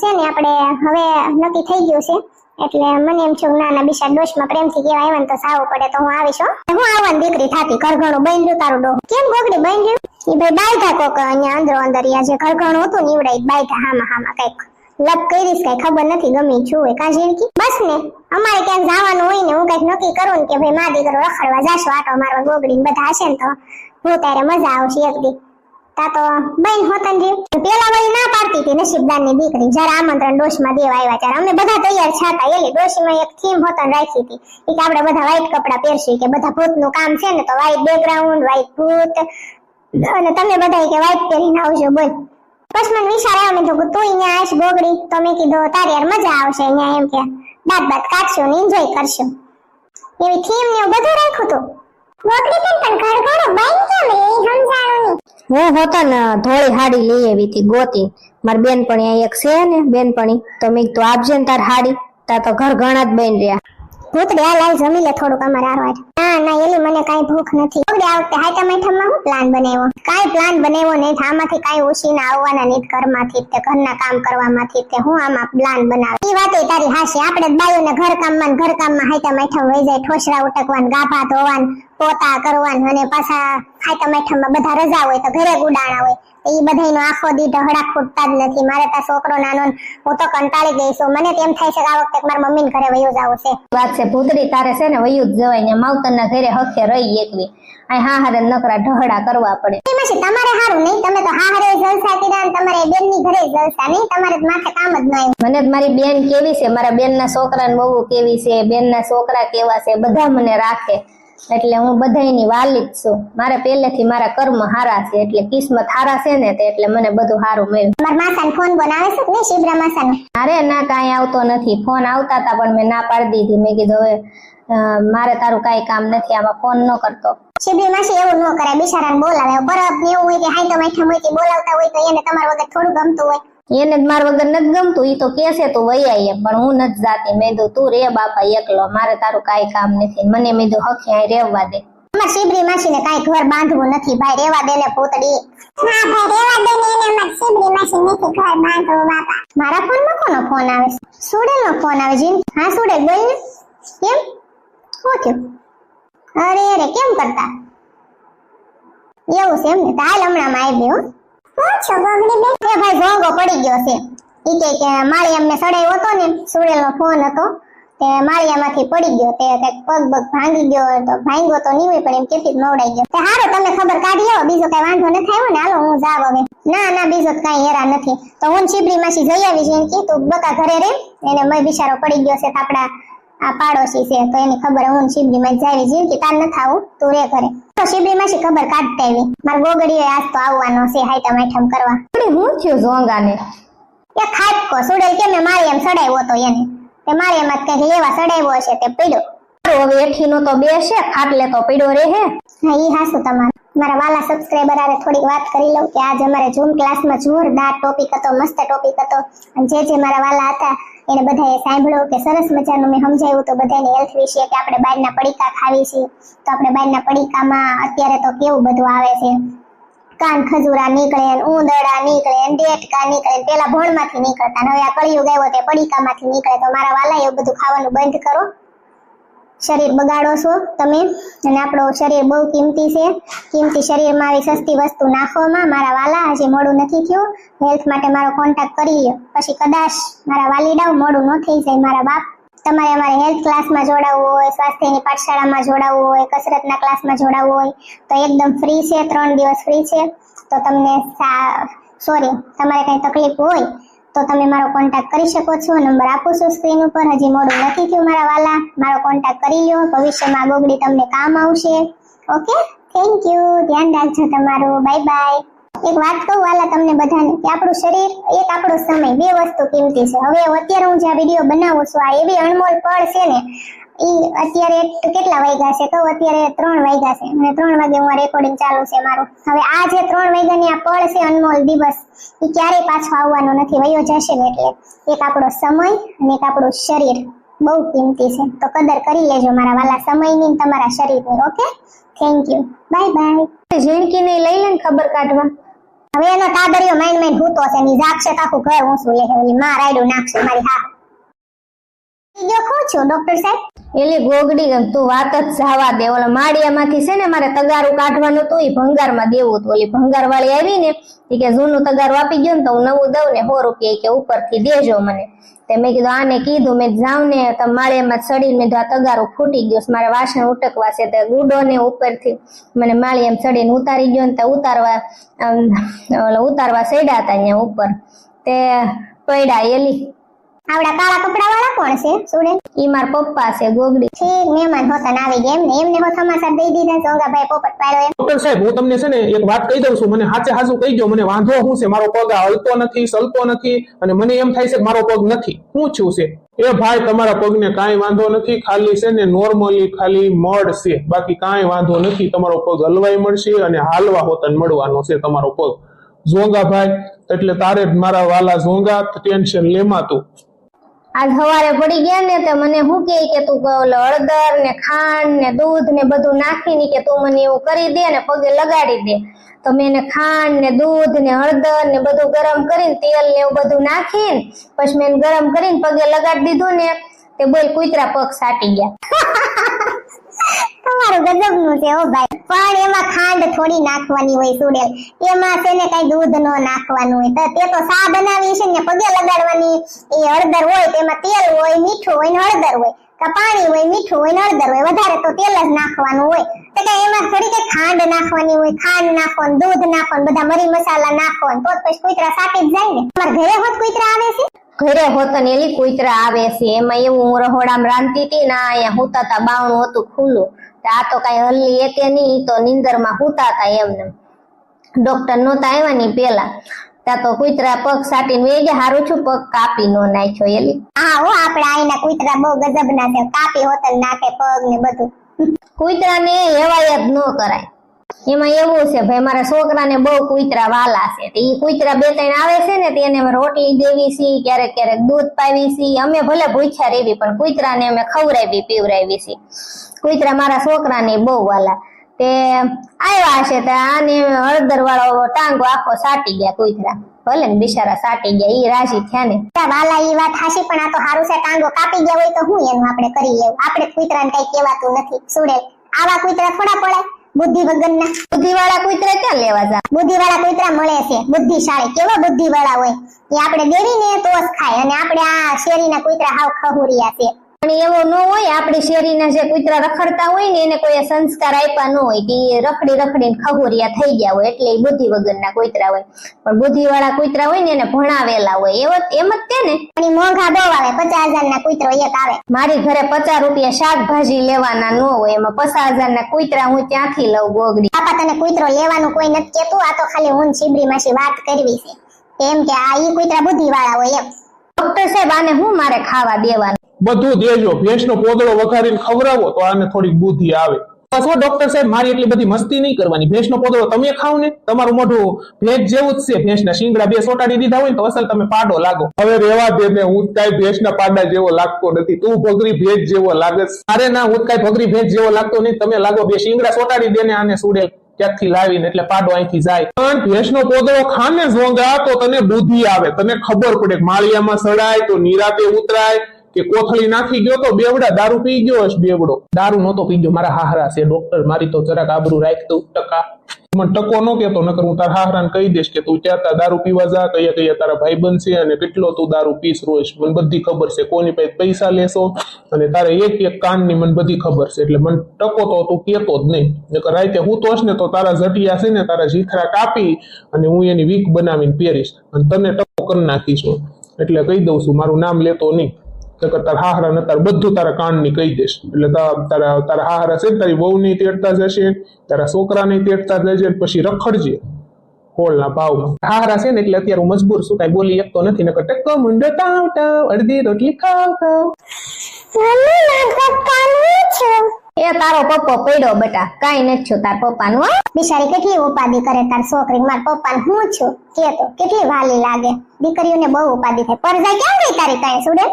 છે ને આપણે હવે નક્કી થઈ ગયું છે એટલે મને એમ છે ના બિચાર ડોશમાં પ્રેમથી કેવા આવ્યા ને તો સાવું પડે તો હું આવીશ હો. હું આવવાની દીકરી થાતી ઘર ઘણું બન રહ્યું તારું ડોહ કેમ ગોગડી બન રહ્યું ઈ ભાઈ બાયધા કોક અહીંયા અંદર જે ઘર ઘણું હતું ને ઈવડાઈ બાયધા હામાં કઈક લપ કરીશ કઈ ખબર નથી ગમી છું હોય કા ઝીણકી બસ ને અમારે ક્યાંક જવાનું હોય ને હું કઈક નક્કી કરું ને કે ભાઈ મા દીકરો રખડવા જાશો આટો મારવા ગોગડી બધા હશે ને તો હું ત્યારે મજા આવશે એક દી તા તો બેન હોતન જી પેલા વળી ના પાડતી હતી નસીબદારની દીકરી જ્યારે આમંત્રણ ડોશમાં દેવા આવ્યા ત્યારે અમે બધા તૈયાર છાતા એલી ડોશીમાં એક થીમ હોતન રાખી હતી કે આપણે બધા વ્હાઈટ કપડા પહેરશું કે બધા ભૂતનું કામ છે ને તો વ્હાઈટ બેકગ્રાઉન્ડ વ્હાઈટ ભૂત અને તમે બધા કે વ્હાઈટ પહેરીને આવજો બોલ પછી મને વિચાર આવ્યો મેં તો તું અહીંયા આવીશ ગોગડી તો મેં કીધું તારી યાર મજા આવશે અહીંયા એમ કે દાંત કાઢશું ને એન્જોય કરશું એવી થીમ ને એવું બધું રાખ્યું હતું ગોગડી પણ ઘર ઘણો બાઈ કેમ રે સમજાણું હું હોતા ને ધોળી હાડી લઈ આવી હતી ગોતી મારી બેનપણી અહીં એક છે ને બેનપણી તો મેં તો આપજે ને તાર હાડી તા તો ઘર ઘણા જ બન રહ્યા ભૂતડી આ લાઈ જમી લે થોડુંક અમારે આરવાજ ના એલી મને કાઈ ભૂખ નથી ગોગડી આ વખતે હાઈટા માઈઠામાં હું પ્લાન બનાવ્યો કાઈ પ્લાન બનાવ્યો નહીં આમાંથી કાઈ ઉસીને આવવાના નહીં ઘરમાંથી તે ઘરના કામ કરવામાંથી તે હું આમાં પ્લાન બનાવ ઈ વાતે તારી હાશે આપણે બાયોને ઘરકામમાં હાઈટા માઈઠા વઈ જાય ઠોસરા ઉટકવાન ગાભા ધોવાન પોતા કરવાન અને પાછા હાઈટા માઈઠામાં બધા રજા હોય તો ઘરે ગુડાણા હોય ઈ બધાયનો આખો દી ઢહડા ખૂટતા જ નથી મારે તા છોકરો નાનો હું તો કંટાળી ગઈ છું મને તેમ થાય છે કે આ વખતે મારા મમ્મીને ઘરે વયો જાવ છે વાત છે ભૂતડી તારે છે ને વયું જ જવાય ને માવતરના ઘરે હખે રહી એકવી આ હારે નકરા ઢહડા કરવા પડે એમાં તમારે હારું નહીં તમે તો હારે જલસા કર્યા ને તમારે બેનની ઘરે જલસા નહીં તમારે માથે કામ જ ન આવ્યું મને મારી બેન કેવી છે મારા બેનના છોકરાને બહુ કેવી છે બેનના છોકરા કેવા છે બધા મને રાખે એટલે હું બધાયની વાલી જ છું મારે પહેલેથી મારા કર્મ હારા છે એટલે કિસ્મત હારા છે ને એટલે મને બધું હારું મળ્યું મારા માસાને ફોન બનાવે છે ને શિબરા માસાનો અરે ના કાંઈ આવતો નથી ફોન આવતા હતા પણ મેં ના પાડી દીધી મેં કીધું હવે મારે તારું કાંઈ કામ નથી આમાં ફોન ન કરતો શિબરી માસી એવું ન કરે બિચારાને બોલાવે બરફ ને એવું હોય કે હાઈ તો માઠા મોઈથી બોલાવતા હોય તો એને તમારા વગર થોડું ગમતું હોય એને જ મારા વગર નથી ગમતું ઈ તો કે છે તું વહી આવીએ પણ હું નથી જાતી મેં કીધું તું રે બાપા એકલો મારે તારું કાંઈ કામ નથી મને મેં કીધું હખી અહીં રહેવા દે અમાર શિબરી માસી ને કાંઈ ઘર બાંધવું નથી ભાઈ રહેવા દે ને પૂતડી હા ભાઈ રહેવા દે ને એને અમાર શિબરી માસી નથી ઘર બાંધવું બાપા મારા ફોનમાં કોનો ફોન આવે સુડેલનો ફોન આવે જીન હા સુડેલ બોલ ને કેમ શું થયું અરે રે કેમ કરતા એવું છે એમ ને તો હાલ હમણાં આવી ગયો છો ગોગડી બેન એ ભાઈ ભોંગો પડી ગયો છે ઈ કે માળી અમને સડાયો હતો ને સુડેલનો ફોન હતો તે માળિયામાંથી પડી ગયો તે કઈક પગ ભાંગી ગયો તો ભાંગ્યો તો નહીં પણ એમ કેતી નવડાઈ ગયો તે હારો તમે ખબર કાઢી આવો બીજો કઈ વાંધો નથી આવ્યો ને હાલો હું જાવ હવે ના બીજો કઈ હેરા નથી તો હું શિબરી માસી જઈ આવી છે એમ કે તું બકા ઘરે રે એને મય બિચારો પડી ગયો છે આપડા આ પાડોશી છે તો એની ખબર હું શિબરી માં જાવી છે કે તાર ન થાવું તું રે ઘરે તો શિબરી માસી ખબર કાઢતા આવી માર ગોગડીએ આજ તો આવવાનો છે હાઈટા માઠમ કરવા હું થયું ઝોંગાને એ ખાટકો સુડેલ કે મેં મારી એમ સડાયો તો એને તે મારી એમ કઈ લેવા સડાયો હશે તે પડ્યો હવે એઠીનો તો બેસે ખાટલે તો પડ્યો રહે હા ઈ હાસુ તમારે મારા વાલા સબસ્ક્રાઇબર આરે થોડીક વાત કરી લઉં કે આજે અમારે ઝૂમ ક્લાસમાં જોરદાર ટોપિક હતો મસ્ત ટોપિક હતો અને જે મારા વાલા હતા એને બધાએ સાંભળ્યું કે સરસ મજાનું મેં સમજાવ્યું તો બધાની હેલ્થ વિશે કે આપણે બહારના પડીકા ખાવી છે તો આપણે બહારના પડીકામાં અત્યારે તો કેવું બધું આવે છે કાન ખજૂરા નીકળે ઊંદડા નીકળે ડેટકા નીકળે પેલા ભોણમાંથી નીકળતા હવે આ કળિયુગ આવ્યો તે પડીકામાંથી નીકળે તો મારા વાલા એવું બધું ખાવાનું બંધ કરો શરીર બગાડો છો તમે અને આપણું શરીર બહુ કિંમતી છે કિંમતી શરીરમાં આવી સસ્તી વસ્તુ નાખવામાં મારા વાલા હજી મોડું નથી થયું હેલ્થ માટે મારો કોન્ટેક્ટ કરી લ્યો પછી કદાચ મારા વાલીડાઓ મોડું ન થઈ જાય મારા બાપ તમારે અમારે હેલ્થ ક્લાસમાં જોડાવવું હોય સ્વાસ્થ્યની પાઠશાળામાં જોડાવવું હોય કસરતના ક્લાસમાં જોડાવવું હોય તો એકદમ ફ્રી છે 3 દિવસ ફ્રી છે તો તમને તમારે કઈ તકલીફ હોય તો તમે મારો કોન્ટેક્ટ કરી શકો છો નંબર આપું છું સ્ક્રીન ઉપર હજી મોડું નથી થયું મારા વાલા મારો કોન્ટેક્ટ કરી લ્યો ભવિષ્યમાં ગોગડી તમને કામ આવશે ઓકે થેન્ક યુ ધ્યાન રાખજો તમારું બાય બાય એક વાત કહું વાલા તમને બધાને કે આપણું શરીર એક આપણો સમય બે વસ્તુ કિંમતી છે હવે અત્યારે હું જે વિડીયો બનાવું છું આ એવી અણમોલ પળ છે ને ઈ અત્યારે કેટલા વાગ્યા છે કહું અત્યારે 3 વાગ્યા છે અને 3 વાગે હું રેકોર્ડિંગ ચાલુ છે મારું હવે આ જે 3 વાગ્યાની આ પળ છે અનમોલ દિવસ ઈ ક્યારેય પાછો આવવાનો નથી વયો જશે ને એટલે એક આપણો સમય અને એક આપણું શરીર બહુ કિંમતી છે તો કદર કરી લેજો મારા વાલા સમયની તમારા શરીરની okay thank you bye bye ઝીણકીને લઈ લે ને ખબર કાઢવા હવે એનો તાદરિયો માઈન હૂતો છે ની જાગશે તો આખું ઘર ઊંચું લે ઓલી માં રાયડું નાખશે મારી હા જો કહું છું ડોક્ટર સાહેબ એલી ગોગડી તું વાત જ જવા દે. ઓલા માળિયામાંથી છે ને મારે તગારું કાઢવાનું હતું, એ ભંગારમાં દેવું હતું. ઓલી ભંગાર વાળી આવી ને એ કે જૂનું તગારું આપી ગયો ને તો હું નવું દઉં ને 100 રૂપિયા કે ઉપરથી દેજો મને. તે મેં કીધું આને કીધું મેં જાઉં ને તો માળિયામાં ચડીને મેં આ તગારું ફૂટી ગયું, મારે વાસણ ઉટકવા છે. તે ગુડો ને ઉપરથી મને માળિયામાં ચડીને ઉતારી ગયો ને તે ઉતારવા ચડ્યા હતા અહીંયા ઉપર તે પડ્યા. એલી આવડા કાળા કપડા વાળા કોણ છે સ્ટુડન્ટ? ઈ માર પપ્પા છે ગોગડી. ઠીક મહેમાન હોતા આવી ગયા એમને હો સમાચાર દઈ દીધા સોંગાભાઈ પોપટ પાડ્યો એમ. ડોક્ટર સાહેબ હું તમને છે ને એક વાત કહી દઉં છું, મને હાચે હાચું કહી દો, મને વાંધો શું છે? મારો પગ હલતો નથી, સલતો નથી અને મને એમ થાય છે કે મારો પગ નથી. શું થયું છે? એ ભાઈ તમારા પગને કાંઈ વાંધો નથી, ખાલી છે ને નોર્મલી ખાલી મડ છે, બાકી કાંઈ વાંધો નથી. તમારો પગ હલવાઈ મળશે અને હાલવા હોતન મળવાનો છે તમારો પગ. ઝોંગા ભાઈ એટલે તારે મારા વાલા ઝોંગા ટેન્શન લેમાં તું. આજ સવારે પડી ગયા ને તો મને શું કે તું હળદર ને ખાંડ ને દૂધ ને બધું નાખીને કે તું મને એવું કરી દે ને પગે લગાડી દે. તો મેં એને ખાંડ ને દૂધ ને હળદર ને બધું ગરમ કરીને તેલ ને એવું બધું નાખીને પછી મેં ગરમ કરીને પગે લગાડી દીધું ને તે બોલ કૂતરા પગ સાટી ગયા. તમારું ગજબનું છે ઓ ભાઈ. પણ એમાં ખાંડ થોડી નાખવાની હોય સુડેલ, એમાં છે ને કઈ દૂધ નો નાખવાનું હોય. તે તો સા બનાવી છે ને પગે લગાડવાની. એ હળદર હોય તેમાં તેલ હોય, મીઠું હોય ને હળદર હોય, કા પાણી હોય, મીઠું હોય ને હળદર હોય. વધારે તો તેલ જ નાખવાનું હોય. તો કઈ એમાં થોડી કઈ ખાંડ નાખવાની હોય. ખાંડ નાખો ને દૂધ નાખો ને બધા મરી મસાલા નાખો ને તો પછી કૂતરા સાટી જ જાય ને. તમારા ઘરે હોત કૂતરા આવે છે? ઘરે હોતન એલી કૂતરા આવે છે. એમાં એવું હું રહોડામાં રાંધતી હતી ને અહીંયા હુતા તા, બાવણું હતું ખુલ્લું. આ તો કઈ હલ્લી એકે નહીં, તો નીંદરમાં હુતા હતા એમને. ડોક્ટર નહોતા આવ્યા ની પેલા ત્યાં તો કૂતરા પગ સાટીને વે ગયા. હારું છું પગ કાપી નો નાખ્યો એલી. હા હો આપણે આઈના કૂતરા બહુ ગજબના છે, કાપી હોતન નાખે પગ ને બધું. કૂતરાને હેવાય જ ન કરાય. એમાં એવું છે ભાઈ મારા છોકરાને બહુ કૂતરા વાલા છે. ઈ કૂતરા 2-3 આવે છે ને તેને રોટલી દેવી છે, ક્યારેક ક્યારેક દૂધ પાવી છે. અમે ભલે ભૂખ્યા રહેવી પણ કૂતરાને અમે ખવડાવી પીવડાવી છે. કૂતરા મારા છોકરાને બહુ વાલા. તે આવ્યા છે તો આને હળદર વાળો ટાંગો આખો સાટી ગયા કૂતરા. ભલે ને બિચારા સાટી ગયા, ઈ રાજી થયા ને. વાલા ઈ વાત હાશી, પણ આ તો હારું છે ટાંગો કાપી ગયા હોય તો હું એનું આપણે કરી લેવું. આપણે કૂતરાને કઈ કહેવાતું નથી સુડેલ. આવા કૂતરા થોડા પડે બુદ્ધિ વગરના. બુદ્ધિ વાળા કૂતરા ક્યાં લેવા જા? બુદ્ધિ વાળા કૂતરા મળે છે, બુદ્ધિશાળી. કેવા બુદ્ધિ વાળા હોય એ આપણે દેવી ને તો જ ખાય. અને આપણે આ શેરીના કૂતરા હાવ ખહુરિયા છે. પણ એવો ન હોય. આપણી શેરીના જે કૂતરા રખડતા હોય ને એને કોઈ સંસ્કાર આપ્યા ન હોય કે રખડી રખડીને ખહુરિયા થઈ ગયા હોય એટલે એ બુદ્ધિ વગરના કૂતરા હોય. પણ બુદ્ધિ વાળા કૂતરા હોય ને એને ભણાવેલા હોય એમ જ તે ને. પણ ઈ મોંઘા બહુ આવે. 50,000 ના કૂતરો એક આવે. મારી ઘરે 50 રૂપિયા શાકભાજી લેવાના ન હોય, એમાં 50,000 ના કૂતરા હું ત્યાંથી લઉં ગોગડી. પાપા તને કૂતરો લેવાનું કોઈ નથી કેતું. આ તો ખાલી હું છીબરી માસી વાત કરવી છે એમ કે આ ઈ કૂતરા બુદ્ધિ વાળા હોય એમ. ડોક્ટર સાહેબ આને હું મારે ખાવા દેવાનું? બધું દેજો. ભેંસનો પોદળો વઘારીને ખવડાવો તો આને થોડીક બુદ્ધિ આવે. બસ ડોક્ટર સાહેબ મારી એટલી બધી મસ્તી નહીં કરવાની. ભેંસનો પોદળો તમે ખાવ ને તમારું મોઢું ભેંસ જેવું જ છે. ભેંસના શિંગડા 2 સોટાડી દીધા હોય ને તો અસલ તમે પાડો લાગો. હવે રેવા દે ને, હું કઈ ભેંસના પાડા જેવો લાગતો નથી. તું ભગરી ભેંસ જેવો લાગે. અરે ના, હું કઈ ભગરી ભેંસ જેવો લાગતો નહીં. તમે લાગો. 2 શિંગડા સોટાડી દે ને આને સુડેલ ક્યાંથી લાવીને એટલે પાડો અહીંથી જાય. પણ ભેંસનો પોદળો ખાને ઝોંગા તો તને બુદ્ધિ આવે. તને ખબર પડે માળિયામાં સડાય તો નિરાતે ઉતરાય કે કોથળી નાખી ગયો તો બેવડા દારૂ પી ગયો હશે. બેવડો દારૂ નતો પી ગયો. મારા હાહરા છે ડોક્ટર, મારી તો જરાક આબરૂ રાખ દઉં. ટકા મને ટકો ન કેતો, નકર હું તારા હાહરાને કહી દઈશ કે તું ત્યાં દારૂ પીવા જા. કયા કયા તારા ભાઈબંધ છે અને કેટલો તું દારૂ પીસ રોજ. મને બધી ખબર છે. કોની પાસે પૈસા લેશો અને તારે એક કાનની મને બધી ખબર છે. એટલે મને ટકો તો તું કેતો જ નહીં. નકર રાતે હું તો ને તો તારા જટિયા છે ને તારા જીથરા કાપી અને હું એની વીક બનાવીને પહેરીશ અને તને ટકો કરી નાખીશું. એટલે કહી દઉં છું, મારું નામ લેતો નહીં. તારા હાહરા ને તારે બધું તારા કાન ની કહી દેશ. એટલે તારા હાહરા છે તારી વહુ નહીં તેડતા જશે, તારા છોકરા નહીં તેડતા જશે, પછી રખડજે હોળના ભાવમાં. હાહરા છે ને એટલે અત્યારે હું મજબૂર છું, કઈ બોલી શકતો નથી. નકર ટકો મુંડો તાવ તાવ અડધી રોટલી ખાવ ખાવ. એ તારો પપ્પો પડ્યો બેટા, કાઈ નથી છું તાર પપ્પાનું. બિચારી કેટલી ઉપાધિ કરે તાર છોકરી. માર પપ્પાને હું છું કેતો કેટલી વાલી લાગે. દીકરીઓને બહુ ઉપાધિ થાય. પરજા ક્યાં ગઈ તારી કાંઈ સુડે?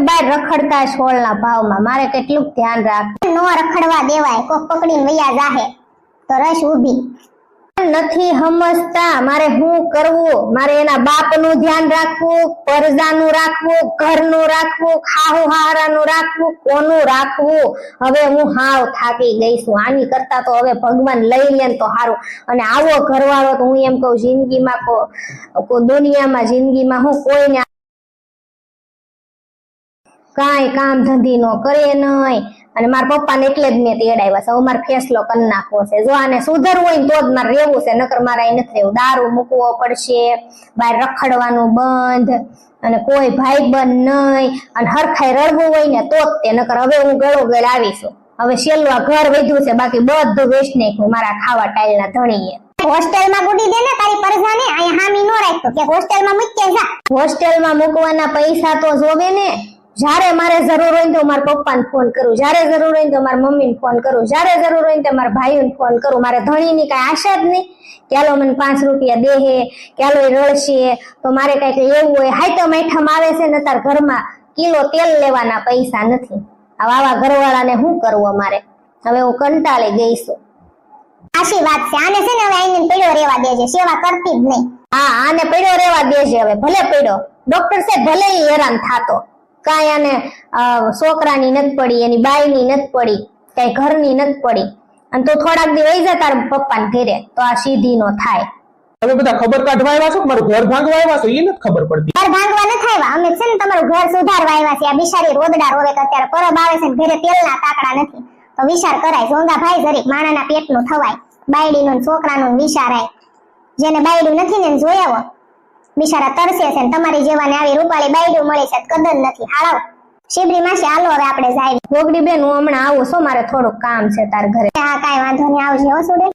બાર રખડતા છોડના ભાવમાં મારે કેટલું ધ્યાન રાખ. નો રખડવા દેવાય. કોક પકડીને વૈયા જાહે તો રસ ઊભી. નથી સમજતા મારે શું કરવું. મારે એના બાપનું ધ્યાન રાખવું, પરજાનું રાખવું, ઘરનું રાખવું, ખાહુ હારાનું રાખવું, કોનું રાખવું. હવે હું હાવ થાકી ગઈ છું. આની કરતા તો હવે ભગવાન લઈ લે ને તો સારું. અને આવો ઘરવાળો તો હું એમ કહું જિંદગીમાં દુનિયામાં જિંદગીમાં હું કોઈને કાંઈ કામ ધંધી નો કરે નહીં. અને મારા પપ્પાને એટલે જ મેં તેડાવ્યા છે. હવે મારે ફેસલો કરી નાખવો છે. જો આને સુધરવું હોય ને તો જ મારે રહેવું છે, નકર મારે અહીં નથી રહેવું. દારૂ મૂકવો પડશે, બહાર રખડવાનું બંધ, અને કોઈ ભાઈ બંધ નહીં, અને હરખાઈ રડવું હોય ને તો જ તે. નકર હવે હું ગળો ગળ આવીશું. હવે છેલ્લું આ ઘર વધ્યું છે, બાકી બધું વેચ નાખ્યું મારા ખાવા ટાઈલના ધણીએ. હોસ્ટેલમાં ગુડી દે ને તારી પરજાને, અહીંયા હામી નો રાખતો કે હોસ્ટેલમાં મૂકી જા. હોસ્ટેલમાં મૂકવાના પૈસા તો જોવે ને. જ્યારે મારે જરૂર હોય તો મારા પપ્પાને ફોન કરું, જ્યારે જરૂર હોય તો મારા મમ્મીને ફોન કરું, જ્યારે જરૂર હોય તો મારા ભાઈઓને ફોન કરું. મારે ધણીની કઈ આશા જ નહીં ક્યાલો મને 5 રૂપિયા દેહે, ક્યાલો એ રળશે. તો મારે કઈક એવું હોય, હાય તો મેઠામ આવે છે ને તાર ઘરમાં કિલો તેલ લેવાના પૈસા નથી. આવા ઘરવાળાને શું કરવું મારે? હવે હું કંટાળી ગઈ છું. આશી વાત છે. આને છે ને હવે આઈને પડ્યો રહેવા દેજે, સેવા કરતી જ નહીં. હા, આને પડ્યો રહેવા દેજે. હવે ભલે પડ્યો, ડોક્ટર સાહેબ ભલે હેરાન થાતો, કાંઈ આને છોકરાની નથી પડી, એની બાઈની નથી પડી, કઈ ઘરની નથી પડી. અને તું થોડાક દી વહી જા તારા પપ્પાને ઘરે, તો આ સીધી નો થાય. તમે બધા ખબર કાઢવા આવ્યા છો કે મારું ઘર ભાંગવા આવ્યા છો એ નથી ખબર પડતી. ઘર ભાંગવા નથી આવ્યા અમે, છે ને તમારું ઘર સુધારવા આવ્યા છે. આ બિચારી રોદડા રોવે તો અત્યારે પરબ આવે છે ને ઘરે તેલના કાકડા નથી. તો વિચાર કરાય જોંગા ભાઈ, જરીક માણાના પેટનું થવાય. બાયડીનું છોકરાનું વિચારાય. જેને બાયડું નથી ને જોઈ આવો, બિચારા તરસે છે. તમારી જેવાને આવી રૂપાળી બાયડું મળી છે, કદર નથી. હાલો શિબરી માસી, હાલો હવે આપણે જાય. ગોગડી બેન, હું હમણાં આવું છું, મારે થોડુંક કામ છે તાર ઘરે. હા, કાંઈ વાંધો નહીં, આવજે હો સુડે.